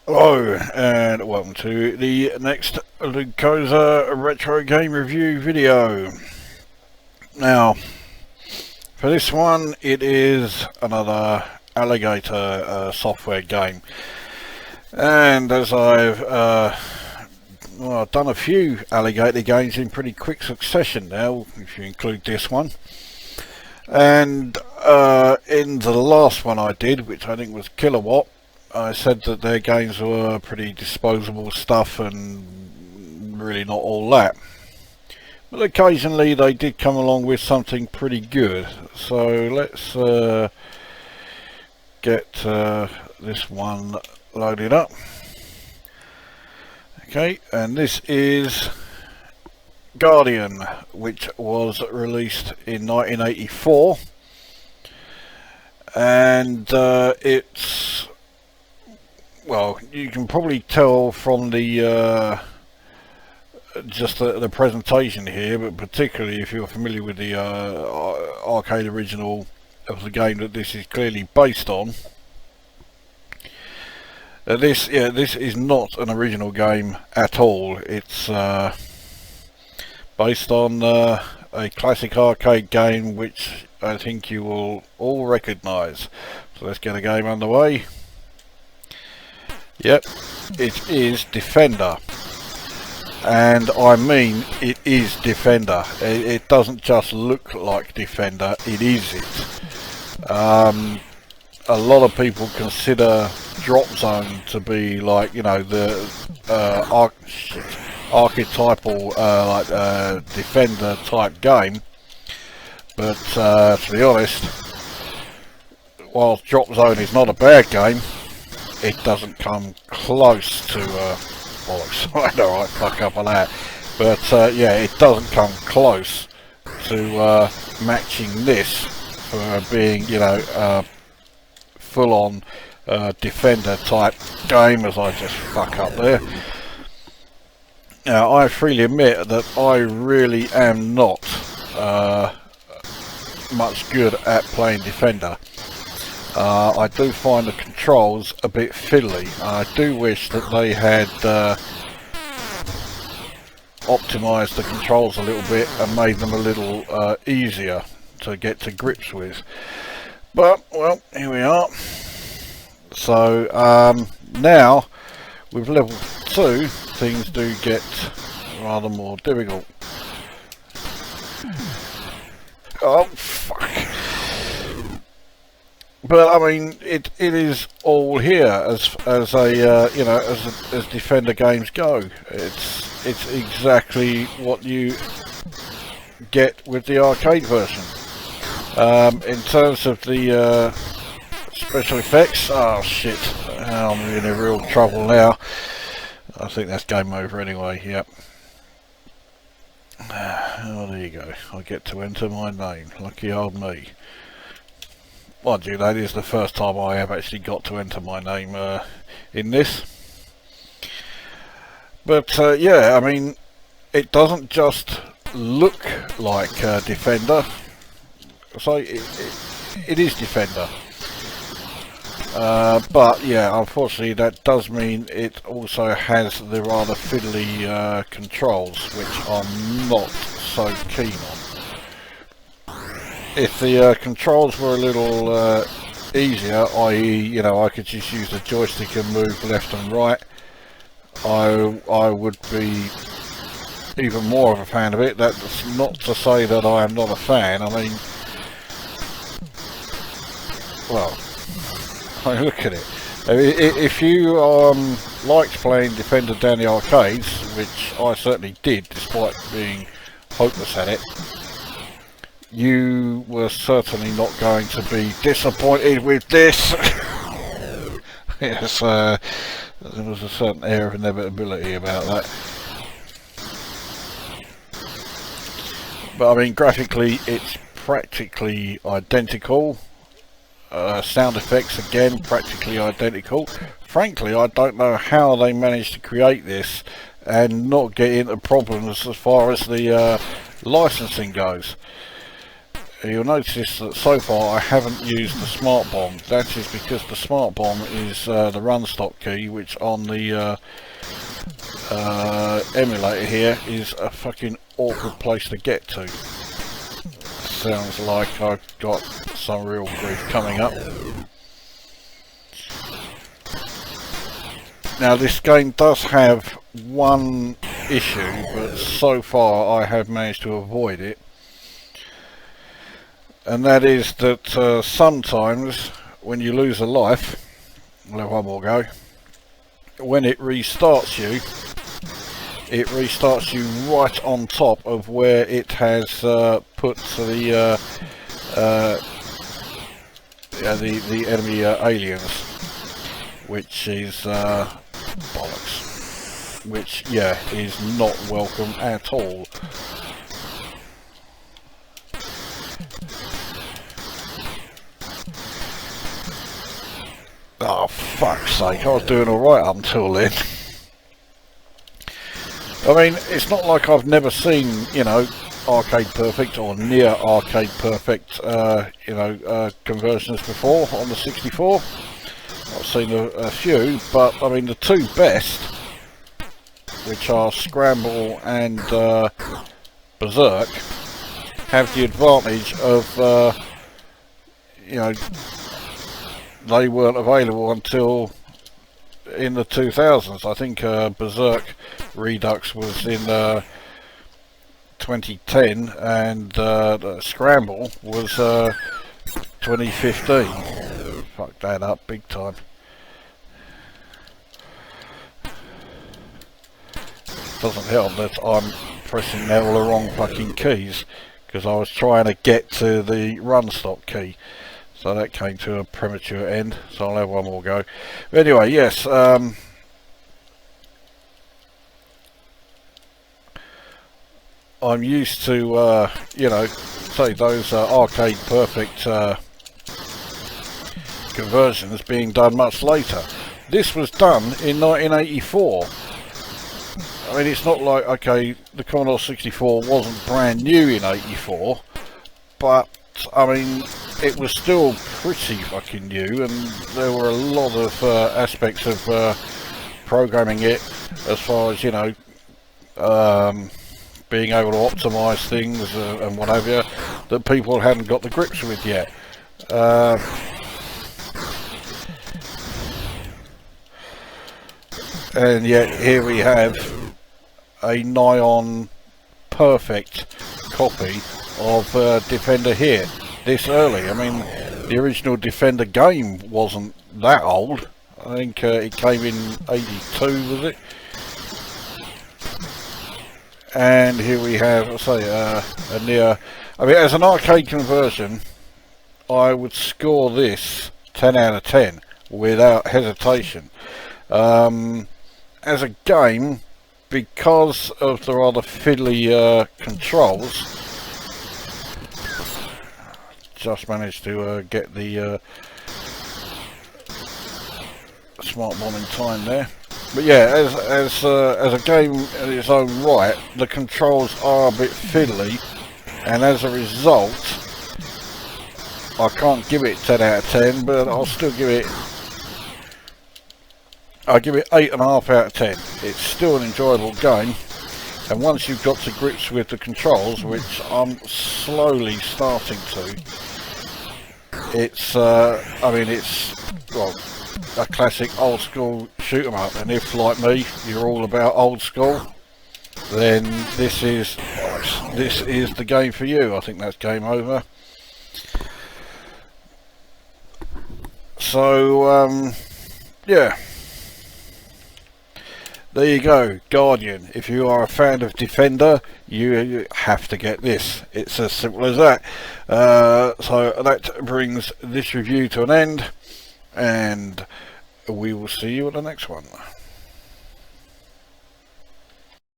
Hello and welcome to the next Lukozer retro game review video. Now, for this one it is another Alligata Software game, and as I've done a few Alligata games in pretty quick succession now, if you include this one, and in the last one I did, which I think was Kilowatt, I said that their games were pretty disposable stuff and really not all that. But occasionally they did come along with something pretty good. So let's get this one loaded up. Okay, and this is Guardian, which was released in 1984. And it's... well, you can probably tell from the just the presentation here, but particularly if you're familiar with the arcade original of the game that this is clearly based on. This is not an original game at all. It's based on a classic arcade game which I think you will all recognise. So let's get the game underway. Yep, it is Defender, and I mean it is Defender. It doesn't just look like Defender, it is it. A lot of people consider Drop Zone to be like, you know, the archetypal Defender type game, but to be honest, whilst Drop Zone is not a bad game, it doesn't come close to alright, fuck up on that, but yeah, it doesn't come close to matching this for being, you know, full-on Defender type game, as I just fuck up there. Now, I freely admit that I really am not much good at playing Defender. I do find the controls a bit fiddly. I do wish that they had optimised the controls a little bit and made them a little easier to get to grips with. But, well, here we are. So, now, with level 2, things do get rather more difficult. Oh, fuck. But I mean, it is all here as a you know, as Defender games go. It's exactly what you get with the arcade version. In terms of the special effects, oh shit, I'm in a real trouble now. I think that's game over anyway. Yep. Oh, there you go. I get to enter my name. Lucky old me. Mind you, that is the first time I have actually got to enter my name in this. But yeah, I mean, it doesn't just look like Defender. So it is Defender. But yeah, unfortunately that does mean it also has the rather fiddly controls, which I'm not so keen on. If the controls were a little easier, i.e., you know, I could just use the joystick and move left and right, I would be even more of a fan of it. That's not to say that I am not a fan. I mean, well, I look at it. If you liked playing Defender down the arcades, which I certainly did, despite being hopeless at it, you were certainly not going to be disappointed with this. Yes, there was a certain air of inevitability about that. But I mean, graphically it's practically identical. Sound effects again practically identical. Frankly, I don't know how they managed to create this and not get into problems as far as the licensing goes. you'll notice that so far I haven't used the smart bomb. That is because the smart bomb is the run stop key, which on the emulator here is a fucking awkward place to get to. Sounds like I've got some real grief coming up. Now this game does have one issue, but so far I have managed to avoid it. And that is that sometimes when you lose a life, I'll have one more go, when it restarts you right on top of where it has put the enemy aliens, which is bollocks, which is not welcome at all. Oh, fuck's sake, I was doing alright up until then. I mean, it's not like I've never seen, you know, arcade perfect or near arcade perfect, conversions before on the 64. I've seen a few, but I mean the two best, which are Scramble and Berzerk, have the advantage of, they weren't available until in the 2000s. I think Berzerk Redux was in 2010 and Scramble was 2015. Fucked that up big time. Doesn't help that I'm pressing now all the wrong fucking keys, because I was trying to get to the run stop key. So that came to a premature end, so I'll have one more go. But anyway, yes, I'm used to, say those arcade perfect conversions being done much later. This was done in 1984. I mean, it's not like, okay, the Commodore 64 wasn't brand new in 84, but I mean, it was still pretty fucking new, and there were a lot of aspects of programming it, as far as, being able to optimise things and what have you, that people hadn't got the grips with yet. And yet here we have a nigh on perfect copy of Defender here, this early. I mean, the original Defender game wasn't that old. I think it came in 82, was it? And here we have, let's say, a near, I mean, as an arcade conversion, I would score this 10 out of 10 without hesitation. As a game, because of the rather fiddly controls, just managed to get the smart bomb in time there. But yeah, as a game in its own right, the controls are a bit fiddly, and as a result, I can't give it 10 out of 10, but I'll still give it. I'll give it 8.5 out of 10. It's still an enjoyable game, and once you've got to grips with the controls, which I'm slowly starting to, it's I mean, it's, well, a classic old school shoot 'em up, and if like me you're all about old school, then this is the game for you. I think that's game over. So yeah, there you go, Guardian. If you are a fan of Defender, you have to get this. It's as simple as that. So that brings this review to an end, and we will see you at the next one.